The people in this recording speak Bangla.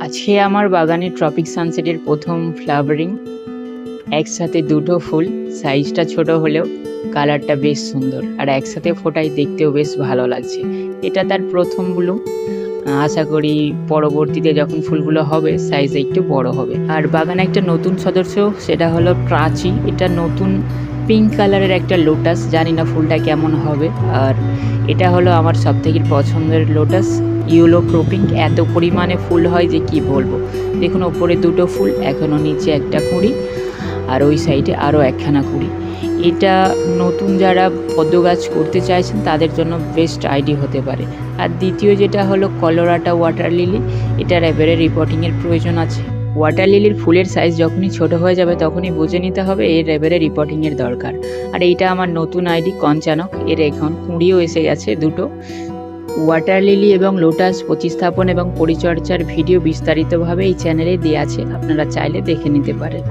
আজকে আমার বাগানে ট্রপিক সানসেটের প্রথম ফ্লাওয়ারিং। একসাথে দুটো ফুল, সাইজটা ছোট হলেও কালারটা বেশ সুন্দর, আর একসাথে ফোটায় দেখতেও বেশ ভালো লাগছে। এটা তার প্রথম ব্লুম। আশা করি পরবর্তীতে যখন ফুলগুলো হবে সাইজে একটু বড় হবে। আর বাগানে একটা নতুন সদস্য, সেটা হলো প্রাচী। এটা নতুন পিঙ্ক কালারের একটা লোটাস, জানি না ফুলটা কেমন হবে। আর এটা হলো আমার সবথেকে পছন্দের লোটাস, ইয়েলো ক্রোপিং। এত পরিমাণে ফুল হয় যে কি বলবো। দেখুন ওপরে দুটো ফুল, এখনও নিচে একটা কুঁড়ি, আর ওই সাইডে আরও একখানা কুঁড়ি। এটা নতুন যারা পদ্ম গাছ করতে চাইছেন তাদের জন্য বেস্ট আইডিয়া হতে পারে। আর দ্বিতীয় যেটা হলো কলোরাটা ওয়াটার লিলি। এটার এবারে রিপোর্টিংয়ের প্রয়োজন আছে। ওয়াটার লিলির ফুলের সাইজ যখনই ছোট হয়ে যাবে তখনই বুঝে নিতে হবে এর এবারে রিপোর্টিংয়ের দরকার। আর এইটা আমার নতুন আইডি কঞ্চানক, এর এখন কুঁড়িও এসে গেছে দুটো। ওয়াটার লিলি এবং লোটাস প্রতিস্থাপন এবং পরিচর্যার ভিডিও বিস্তারিতভাবে এই চ্যানেলে দেওয়া আছে, আপনারা চাইলে দেখে নিতে পারেন।